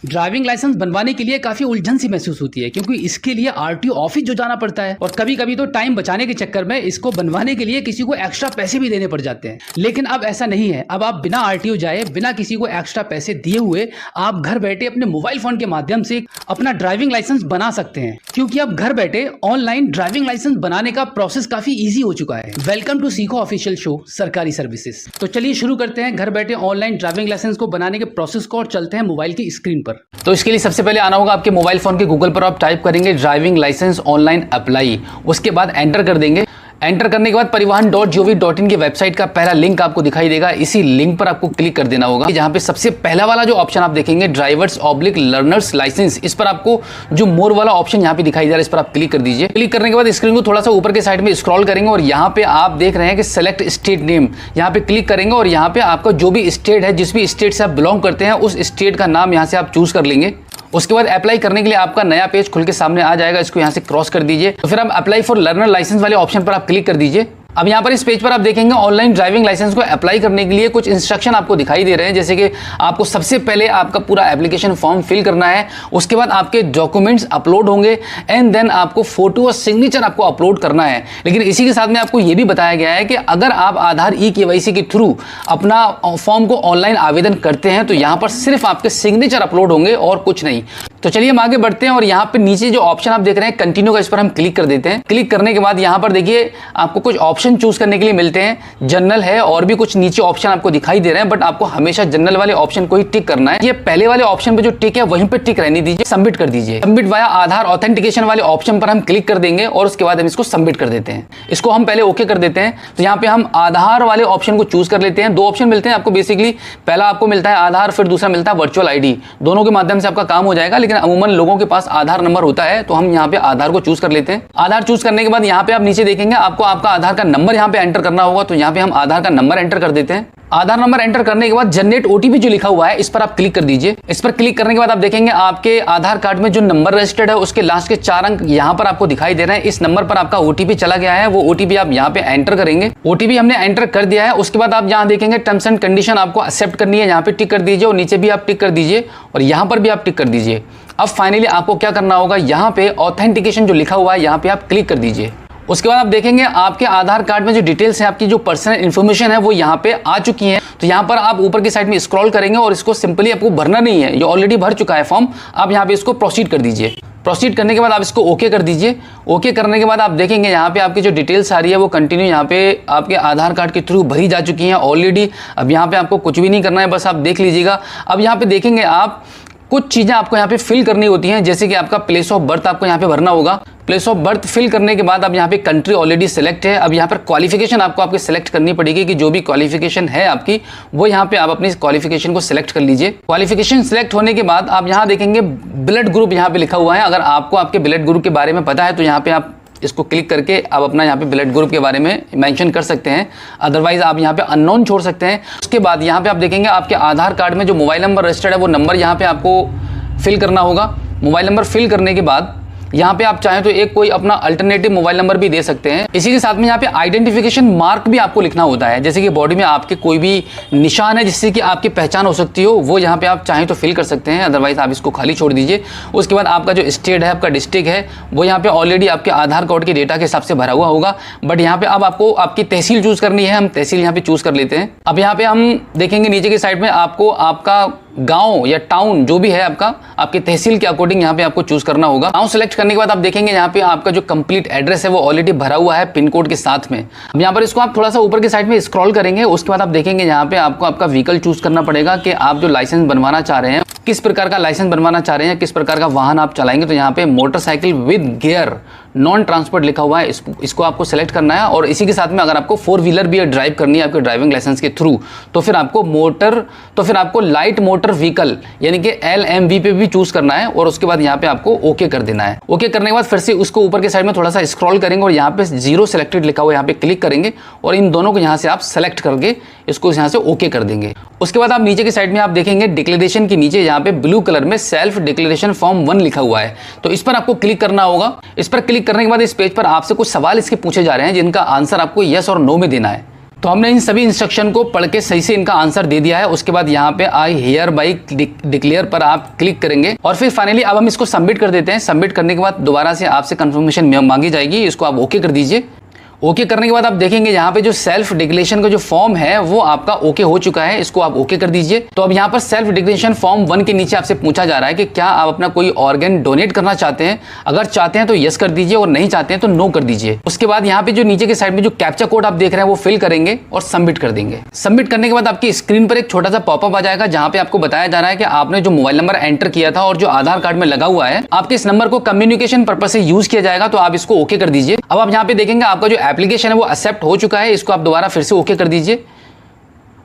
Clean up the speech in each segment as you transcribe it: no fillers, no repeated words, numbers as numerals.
Driving licence बनवाने के लिए काफी उलझन सी महसूस होती है, क्योंकि इसके लिए आरटीओ ऑफिस जो जाना पड़ता है और कभी कभी तो टाइम बचाने के चक्कर में इसको बनवाने के लिए किसी को एक्स्ट्रा पैसे भी देने पड़ जाते हैं। लेकिन अब ऐसा नहीं है। अब आप बिना आरटीओ जाए, बिना किसी को एक्स्ट्रा पैसे दिए हुए आप घर बैठे अपने मोबाइल फोन के माध्यम से अपना ड्राइविंग लाइसेंस बना सकते हैं, क्योंकि अब घर बैठे ऑनलाइन ड्राइविंग लाइसेंस बनाने का प्रोसेस काफी ईजी हो चुका है। वेलकम टू सीखो ऑफिशियल शो सरकारी सर्विसेज। तो चलिए शुरू करते हैं घर बैठे ऑनलाइन ड्राइविंग लाइसेंस को बनाने के प्रोसेस को और चलते हैं मोबाइल की स्क्रीन पर। तो इसके लिए सबसे पहले आना होगा आपके मोबाइल फोन के गूगल पर, आप टाइप करेंगे ड्राइविंग लाइसेंस ऑनलाइन अप्लाई, उसके बाद एंटर कर देंगे। एंटर करने के बाद परिवहन.gov.in की वेबसाइट का पहला लिंक आपको दिखाई देगा। इसी लिंक पर आपको क्लिक कर देना होगा, जहां पे सबसे पहला वाला जो ऑप्शन आप देखेंगे ड्राइवर्स/लर्नर्स लाइसेंस, इस पर आपको जो मोर वाला ऑप्शन यहां पे दिखाई दे रहा है, इस पर आप क्लिक कर दीजिए। क्लिक करने के बाद स्क्रीन को थोड़ा सा ऊपर के साइड में स्क्रॉल करेंगे और यहाँ पे आप देख रहे हैं कि सेलेक्ट स्टेट नेम, यहाँ पे क्लिक करेंगे और यहाँ पे आपका जो भी स्टेट है, जिस भी स्टेट से आप बिलोंग करते हैं, उस स्टेट का नाम यहाँ से आप चूज कर लेंगे। उसके बाद अप्लाई करने के लिए आपका नया पेज खुल के सामने आ जाएगा, इसको यहाँ से क्रॉस कर दीजिए। तो फिर आप अप्लाई फॉर लर्नर लाइसेंस वाले ऑप्शन पर आप क्लिक कर दीजिए। अब यहाँ पर इस पेज पर आप देखेंगे ऑनलाइन ड्राइविंग लाइसेंस को अप्लाई करने के लिए कुछ इंस्ट्रक्शन आपको दिखाई दे रहे हैं, जैसे कि आपको सबसे पहले आपका पूरा एप्लीकेशन फॉर्म फिल करना है, उसके बाद आपके डॉक्यूमेंट्स अपलोड होंगे एंड देन आपको फोटो और सिग्नेचर आपको अपलोड करना है। लेकिन इसी के साथ में आपको यह भी बताया गया है कि अगर आप आधार ई-केवाईसी के थ्रू अपना फॉर्म को ऑनलाइन आवेदन करते हैं तो यहाँ पर सिर्फ आपके सिग्नेचर अपलोड होंगे और कुछ नहीं। तो चलिए हम आगे बढ़ते हैं और यहाँ पे नीचे जो ऑप्शन आप देख रहे हैं कंटिन्यू का, इस पर हम क्लिक कर देते हैं। क्लिक करने के बाद यहाँ पर देखिए आपको कुछ ऑप्शन चूज करने के लिए मिलते हैं। जनरल है और भी कुछ नीचे ऑप्शन आपको दिखाई दे रहे हैं, बट आपको हमेशा जनरल वाले ऑप्शन को ही टिक करना है। ये पहले वाले ऑप्शन पे जो टिक है वहीं पे टिक रहने दीजिए, सबमिट कर दीजिए। सबमिट वाया आधार ऑथेंटिकेशन वाले ऑप्शन पर हम क्लिक कर देंगे और उसके बाद हम इसको सबमिट कर देते हैं। इसको हम पहले ओके कर देते हैं। तो यहाँ पे हम आधार वाले ऑप्शन को चूज कर लेते हैं। दो ऑप्शन मिलते हैं आपको बेसिकली, पहला आपको मिलता है आधार, फिर दूसरा मिलता है वर्चुअल आईडी। दोनों के माध्यम से आपका काम हो जाएगा, लेकिन अमूमन लोगों के पास आधार नंबर होता है, तो हम यहाँ पे आधार को चूज कर लेते हैं। आधार चूज करने के बाद यहाँ पे आप नीचे देखेंगे आपको आपका आधार का नंबर यहाँ पे एंटर करना होगा, तो यहाँ पे हम आधार का नंबर एंटर कर देते हैं। आधार नंबर एंटर करने के बाद जनरेट ओटीपी जो लिखा हुआ है, इस पर आप क्लिक कर दीजिए। इस पर क्लिक करने के बाद आप देखेंगे आपके आधार कार्ड में जो नंबर रजिस्टर्ड है उसके लास्ट के 4 अंक यहाँ पर आपको दिखाई दे रहे हैं। इस नंबर पर आपका ओटीपी चला गया है, वो ओटीपी आप यहाँ पे एंटर करेंगे। ओटीपी हमने एंटर कर दिया है। उसके बाद आप यहाँ देखेंगे टर्म्स एंड कंडीशन आपको एक्सेप्ट करनी है, यहाँ पे टिक कर दीजिए और नीचे भी आप टिक कर दीजिए और यहाँ पर भी आप टिक कर दीजिए। अब फाइनली आपको क्या करना होगा, यहाँ पे ऑथेंटिकेशन जो लिखा हुआ है यहाँ पे आप क्लिक कर दीजिए। उसके बाद आप देखेंगे आपके आधार कार्ड में जो डिटेल्स है, आपकी जो पर्सनल इन्फॉर्मेशन है वो यहाँ पे आ चुकी है। तो यहाँ पर आप ऊपर की साइड में स्क्रॉल करेंगे और इसको सिंपली आपको भरना नहीं है, ये ऑलरेडी भर चुका है फॉर्म। आप यहाँ पे इसको प्रोसीड कर दीजिए। प्रोसीड करने के बाद आप इसको ओके कर दीजिए। ओके करने के बाद आप देखेंगे यहाँ पे आपकी जो डिटेल्स आ रही है वो कंटिन्यू यहाँ पे आपके आधार कार्ड के थ्रू भरी जा चुकी हैं ऑलरेडी। अब यहाँ पे आपको कुछ भी नहीं करना है, बस आप देख लीजिएगा। अब यहाँ पे देखेंगे आप कुछ चीजें आपको यहाँ पे फिल करनी होती हैं, जैसे कि आपका प्लेस ऑफ बर्थ आपको यहाँ पे भरना होगा। प्लेस ऑफ बर्थ फिल करने के बाद अब यहाँ पे कंट्री ऑलरेडी सिलेक्ट है। अब यहाँ पर क्वालिफिकेशन आपको आपके सिलेक्ट करनी पड़ेगी कि जो भी क्वालिफिकेशन है आपकी, वो यहाँ पे आप अपनी क्वालिफिकेशन को सिलेक्ट कर लीजिए। क्वालिफिकेशन सिलेक्ट होने के बाद आप यहाँ देखेंगे ब्लड ग्रुप यहाँ पे लिखा हुआ है। अगर आपको आपके ब्लड ग्रुप के बारे में पता है तो यहाँ पे आप इसको क्लिक करके आप अपना यहाँ पे ब्लड ग्रुप के बारे में मेंशन कर सकते हैं, अदरवाइज आप यहाँ पे अननोन छोड़ सकते हैं। उसके बाद यहाँ पे आप देखेंगे आपके आधार कार्ड में जो मोबाइल नंबर रजिस्टर्ड है वो नंबर यहाँ पे आपको फिल करना होगा। मोबाइल नंबर फिल करने के बाद यहाँ पे आप चाहें तो एक कोई अपना अल्टरनेटिव मोबाइल नंबर भी दे सकते हैं। इसी के साथ में यहाँ पे आइडेंटिफिकेशन मार्क भी आपको लिखना होता है, जैसे कि बॉडी में आपके कोई भी निशान है जिससे कि आपकी पहचान हो सकती हो, वो यहाँ पे आप चाहें तो फिल कर सकते हैं, अदरवाइज आप इसको खाली छोड़ दीजिए। उसके बाद आपका जो स्टेट है, आपका डिस्ट्रिक्ट है, वो यहाँ पे ऑलरेडी आपके आधार कार्ड के डेटा के हिसाब से भरा हुआ होगा, बट यहाँ पे अब आपको आपकी तहसील चूज करनी है। हम तहसील यहाँ पे चूज कर लेते हैं। अब यहाँ पे हम देखेंगे नीचे की साइड में आपको आपका गांव या टाउन जो भी है आपका, आपके तहसील के अकॉर्डिंग यहाँ पे आपको चूज करना होगा। गांव सेलेक्ट करने के बाद आप देखेंगे यहाँ पे आपका जो कंप्लीट एड्रेस है वो ऑलरेडी भरा हुआ है पिन कोड के साथ में। अब यहाँ पर इसको आप थोड़ा सा ऊपर की साइड में स्क्रॉल करेंगे। उसके बाद आप देखेंगे यहाँ पे आपको आपका व्हीकल चूज करना पड़ेगा कि आप जो लाइसेंस बनवाना चाह रहे हैं, किस प्रकार का लाइसेंस बनवाना चाह रहे हैं, किस प्रकार का वाहन आप चलाएंगे। तो यहाँ पे motorcycle with gear non transport लिखा हुआ है, इसको आपको सेलेक्ट करना है। और इसी के साथ में अगर आपको 4 व्हीलर भी ड्राइव करनी है आपके ड्राइविंग लाइसेंस के थ्रू, तो फिर आपको लाइट मोटर व्हीकल यानी कि LMV पे भी चूज करना है और उसके बाद यहाँ पे आपको ओके कर देना है। ओके करने के बाद फिर से उसको ऊपर के साइड में थोड़ा सा स्क्रॉल करेंगे और यहाँ पे 0 सेलेक्टेड लिखा हुआ है, यहाँ पे क्लिक करेंगे और इन दोनों को यहाँ से आप सेलेक्ट करके इसको यहाँ से ओके कर देंगे। उसके बाद आप नीचे की साइड में आप देखेंगे डिक्लेरेशन के नीचे यहाँ पे ब्लू कलर में सेल्फ डिक्लेरेशन फॉर्म 1 लिखा हुआ है, तो इस पर आपको क्लिक करना होगा। इस पर क्लिक करने के बाद इस पेज पर आपसे कुछ सवाल इसके पूछे जा रहे हैं जिनका आंसर आपको यस और नो में देना है। तो हमने इन सभी इंस्ट्रक्शन को पढ़ के सही से इनका आंसर दे दिया है। उसके बाद यहाँ पे आई हियर बाई डिक्लेयर पर आप क्लिक करेंगे और फिर फाइनली अब हम इसको सबमिट कर देते हैं। सबमिट करने के बाद दोबारा से आपसे कंफर्मेशन मांगी जाएगी, इसको आप ओके कर दीजिए। ओके करने के बाद आप देखेंगे यहाँ पे जो सेल्फ डिक्लेरेशन का जो फॉर्म है वो आपका ओके हो चुका है, इसको आप ओके कर दीजिए। तो अब यहाँ पर सेल्फ डिक्लेरेशन फॉर्म 1 के नीचे आपसे पूछा जा रहा है कि क्या आप अपना कोई ऑर्गन डोनेट करना चाहते हैं। अगर चाहते हैं तो यस कर दीजिए और नहीं चाहते हैं तो नो कर दीजिए। उसके बाद यहाँ पे जो नीचे के साइड में जो कैप्चा कोड आप देख रहे हैं वो फिल करेंगे और सबमिट कर देंगे। सबमिट करने के बाद आपकी स्क्रीन पर एक छोटा सा पॉपअप आ जाएगा जहाँ पे आपको बताया जा रहा है कि आपने जो मोबाइल नंबर एंटर किया था और जो आधार कार्ड में लगा हुआ है, आपके इस नंबर को कम्युनिकेशन पर्पज से यूज किया जाएगा, तो आप इसको ओके कर दीजिए। अब आप यहाँ पे देखेंगे आपका जो एप्लीकेशन है वो एक्सेप्ट हो चुका है, इसको आप दोबारा फिर से ओके कर दीजिए।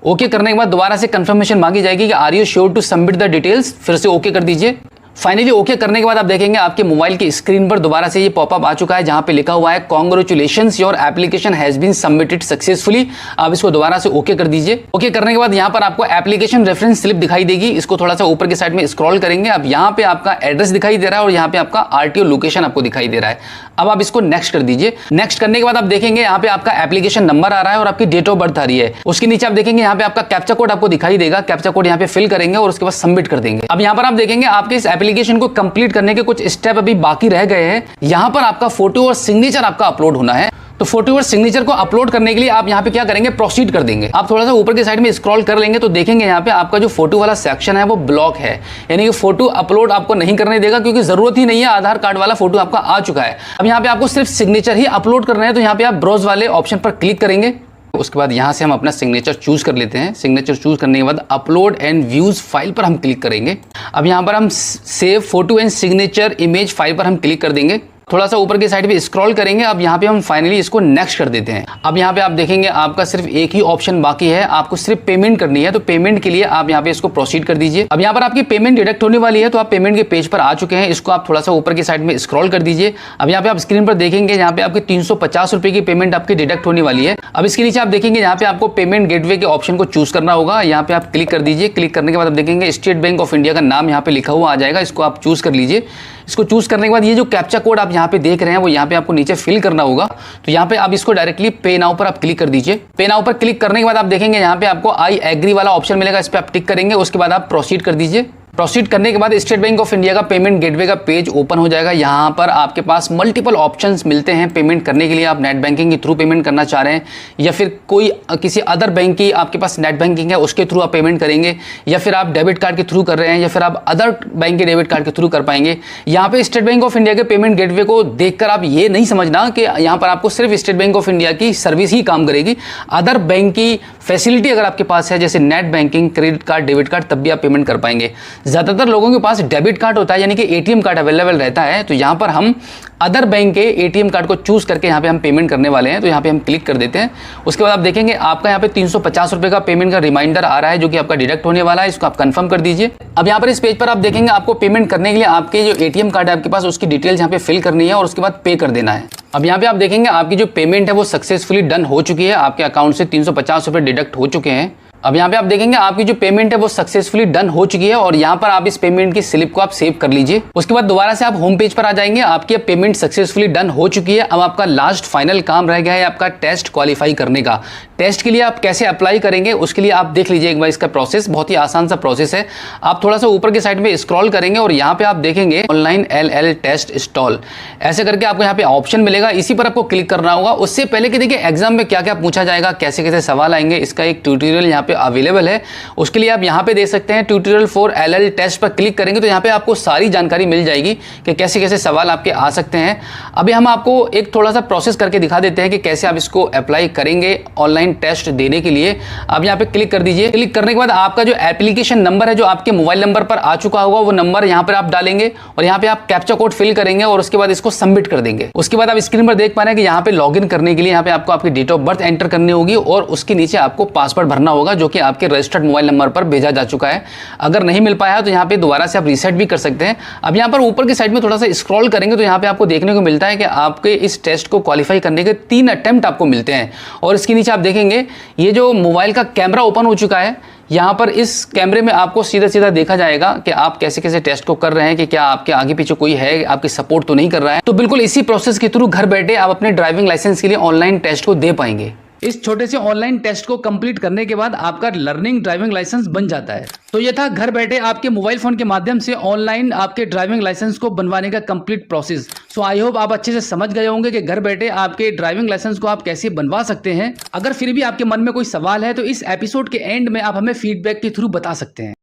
ओके करने के बाद दोबारा से कंफर्मेशन मांगी जाएगी कि are you sure to submit the details, फिर से ओके कर दीजिए। फाइनली ओके करने के बाद आप देखेंगे आपके मोबाइल की स्क्रीन पर दोबारा से ये पॉपअप आ चुका है जहां पे लिखा हुआ है congratulations your application has been submitted successfully. आप इसको दोबारा से ओके कर दीजिए। ओके करने के बाद यहां पर आपको एप्लीकेशन रेफरेंस स्लिप दिखाई देगी, इसको थोड़ा सा ऊपर के साइड में स्क्रॉल करेंगे। अब यहां पे आपका एड्रेस दिखाई दे रहा है और यहां पे आपका आरटीओ लोकेशन आपको दिखाई दे रहा है। अब आप इसको नेक्स्ट कर दीजिए। नेक्स्ट करने के बाद आप देखेंगे यहाँ पे आपका एप्लीकेशन नंबर आ रहा है और आपकी डेट ऑफ बर्थ आ रही है। उसके नीचे आप देखेंगे यहाँ पे आपका कैप्चा कोड आपको दिखाई देगा। कैप्चा कोड यहाँ पे फिल करेंगे और उसके बाद सबमिट कर देंगे। अब यहाँ पर आप देखेंगे आपके इस एप्लीकेशन को कंप्लीट करने के कुछ स्टेप अभी बाकी रह गए हैं। यहाँ पर आपका फोटो और सिग्नेचर आपका अपलोड होना है। तो फोटो और सिग्नेचर को अपलोड करने के लिए आप यहाँ पे क्या करेंगे, प्रोसीड कर देंगे। आप थोड़ा सा ऊपर की साइड में स्क्रॉल कर लेंगे तो देखेंगे यहाँ पे आपका जो फोटो वाला सेक्शन है वो ब्लॉक है, यानी कि फोटो अपलोड आपको नहीं करने देगा क्योंकि जरूरत ही नहीं है, आधार कार्ड वाला फोटो आपका आ चुका है। अब यहाँ पे आपको सिर्फ सिग्नेचर ही अपलोड करना है, तो यहाँ पे आप ब्राउज वाले ऑप्शन पर क्लिक करेंगे। उसके बाद यहाँ से हम अपना सिग्नेचर चूज कर लेते हैं। सिग्नेचर चूज करने के बाद अपलोड एंड व्यूज फाइल पर हम क्लिक करेंगे। अब यहाँ पर हम save photo and signature image file पर हम क्लिक कर देंगे। थोड़ा सा ऊपर की साइड पे स्क्रॉल करेंगे। अब यहाँ पे हम फाइनली इसको नेक्स्ट कर देते हैं। अब यहाँ पे आप देखेंगे आपका सिर्फ एक ही ऑप्शन बाकी है, आपको सिर्फ पेमेंट करनी है। तो पेमेंट के लिए आप यहाँ पे इसको प्रोसीड कर दीजिए। अब यहाँ पर आपकी पेमेंट डिडक्ट होने वाली है, तो आप पेमेंट के पेज पर आ चुके हैं। इसको आप थोड़ा सा ऊपर की साइड में स्क्रॉल कर दीजिए। अब यहाँ पे आप स्क्रीन पर देखेंगे यहाँ पे आपकी 350 रुपए की पेमेंट आपकी डिडक्ट होने वाली है। अब इसके नीचे आप देखेंगे यहाँ पे आपको पेमेंट गेटवे के ऑप्शन को चूज करना होगा। यहाँ पे आप क्लिक कर दीजिए। क्लिक करने के बाद आप देखेंगे स्टेट बैंक ऑफ इंडिया का नाम यहाँ पे लिखा हुआ आ जाएगा, इसको आप चूज कर लीजिए। इसको चूज करने के बाद ये जो कैप्चा कोड आप यहाँ पे देख रहे हैं वो यहाँ पे आपको नीचे फिल करना होगा। तो यहाँ पे आप इसको डायरेक्टली पे नाउ पर आप क्लिक कर दीजिए। पे नाउ पर क्लिक करने के बाद आप देखेंगे यहाँ पे आपको आई एग्री वाला ऑप्शन मिलेगा, इस पर आप टिक करेंगे। उसके बाद आप प्रोसीड कर दीजिए। प्रोसीड करने के बाद स्टेट बैंक ऑफ इंडिया का पेमेंट गेटवे का पेज ओपन हो जाएगा। यहाँ पर आपके पास मल्टीपल ऑप्शंस मिलते हैं पेमेंट करने के लिए। आप नेट बैंकिंग के थ्रू पेमेंट करना चाह रहे हैं या फिर कोई किसी अदर बैंक की आपके पास नेट बैंकिंग है उसके थ्रू आप पेमेंट करेंगे, या फिर आप डेबिट कार्ड के थ्रू कर रहे हैं, या फिर आप अदर बैंक के डेबिट कार्ड के थ्रू कर पाएंगे। यहाँ पे स्टेट बैंक ऑफ इंडिया के पेमेंट गेटवे को देखकर आप ये नहीं समझना कि यहाँ पर आपको सिर्फ स्टेट बैंक ऑफ इंडिया की सर्विस ही काम करेगी। अदर बैंक की फैसिलिटी अगर आपके पास है जैसे net banking, credit card, debit card, तब भी आप पेमेंट कर पाएंगे। ज्यादातर लोगों के पास डेबिट कार्ड होता है यानी कि एटीएम कार्ड अवेलेबल रहता है, तो यहाँ पर हम अदर बैंक के एटीएम कार्ड को चूज करके यहाँ पे हम पेमेंट करने वाले हैं। तो यहाँ पे हम क्लिक कर देते हैं। उसके बाद आप देखेंगे आपका यहाँ पे 350 रुपए का पेमेंट का रिमाइंडर आ रहा है जो कि आपका डिडक्ट होने वाला है, इसको आप कंफर्म कर दीजिए। अब यहाँ पर इस पेज पर आप देखेंगे आपको पेमेंट करने के लिए आपके जो एटीएम कार्ड है आपके पास उसकी डिटेल्स यहाँ पे फिल करनी है और उसके बाद पे कर देना है। अब यहाँ पे आप देखेंगे आपकी जो पेमेंट है वो सक्सेसफुली डन हो चुकी है, आपके अकाउंट से 350 रुपए डिडक्ट हो चुके हैं। अब यहाँ पे आप देखेंगे आपकी जो पेमेंट है वो सक्सेसफुली डन हो चुकी है और यहाँ पर आप इस पेमेंट की स्लिप को आप सेव कर लीजिए। उसके बाद दोबारा से आप होम पेज पर आ जाएंगे। आपकी पेमेंट सक्सेसफुली डन हो चुकी है। अब आपका लास्ट फाइनल काम रह गया है आपका टेस्ट क्वालिफाई करने का। टेस्ट के लिए आप कैसे अप्लाई करेंगे उसके लिए आप देख लीजिए एक बार इसका प्रोसेस, बहुत ही आसान सा प्रोसेस है। आप थोड़ा सा ऊपर के साइड में स्क्रॉल करेंगे और यहाँ पे आप देखेंगे ऑनलाइन LL टेस्ट इंस्टॉल, ऐसे करके आपको यहाँ पे ऑप्शन मिलेगा, इसी पर आपको क्लिक करना होगा। उससे पहले कि देखिए एग्जाम में क्या क्या पूछा जाएगा, कैसे कैसे सवाल आएंगे, इसका एक ट्यूटोरियल यहाँ पे अवेलेबल है। उसके लिए आप यहाँ पे देख सकते हैं ट्यूटोरियल फॉर LL टेस्ट पर क्लिक करेंगे तो यहाँ पे आपको सारी जानकारी मिल जाएगी कि कैसे कैसे सवाल आपके आ सकते हैं। अभी हम आपको एक थोड़ा सा प्रोसेस करके दिखा देते हैं कि कैसे आप इसको अप्लाई करेंगे ऑनलाइन टेस्ट देने के लिए। अब यहाँ पे क्लिक कर दीजिए। क्लिक करने के बाद आपका जो एप्लीकेशन नंबर है जो आपके मोबाइल नंबर पर आ चुका होगा वो नंबर यहाँ पर आप डालेंगे और यहाँ पे आप कैप्चा कोड फिल करेंगे और उसके बाद इसको सबमिट कर देंगे। उसके बाद आप स्क्रीन पर देख पा रहे हैं कि यहाँ पे लॉगिन करने के लिए यहाँ पे आपको आपकी डेट ऑफ बर्थ एंटर करनी होगी और उसके नीचे आपको पासवर्ड भरना होगा जो कि आपके रजिस्टर्ड मोबाइल नंबर पर भेजा जा चुका है। अगर नहीं मिल पाया तो यहाँ पे दोबारा से आप रीसेट भी कर सकते हैं। अब यहाँ पर ऊपर की साइड में थोड़ा सा स्क्रॉल करेंगे तो यहाँ पे आपको देखने को मिलता है कि आपके इस टेस्ट को क्वालिफाई करने के 3 अटेम्प्ट आपको मिलते हैं और इसके नीचे आप देखेंगे ये जो मोबाइल का कैमरा ओपन हो चुका है। यहाँ पर इस कैमरे में आपको सीधा सीधा देखा जाएगा कि आप कैसे कैसे टेस्ट को कर रहे हैं, कि क्या आपके आगे पीछे कोई है, आपकी सपोर्ट तो नहीं कर रहा है। तो बिल्कुल इसी प्रोसेस के थ्रू घर बैठे आप अपने ड्राइविंग लाइसेंस के लिए ऑनलाइन टेस्ट को दे पाएंगे। इस छोटे से ऑनलाइन टेस्ट को कंप्लीट करने के बाद आपका लर्निंग ड्राइविंग लाइसेंस बन जाता है। तो ये था घर बैठे आपके मोबाइल फोन के माध्यम से ऑनलाइन आपके ड्राइविंग लाइसेंस को बनवाने का complete process. So I hope आप अच्छे से समझ गए होंगे कि घर बैठे आपके ड्राइविंग लाइसेंस को आप कैसे बनवा सकते हैं। अगर फिर भी आपके मन में कोई सवाल है तो इस एपिसोड के एंड में आप हमें फीडबैक के थ्रू बता सकते हैं।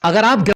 अगर आप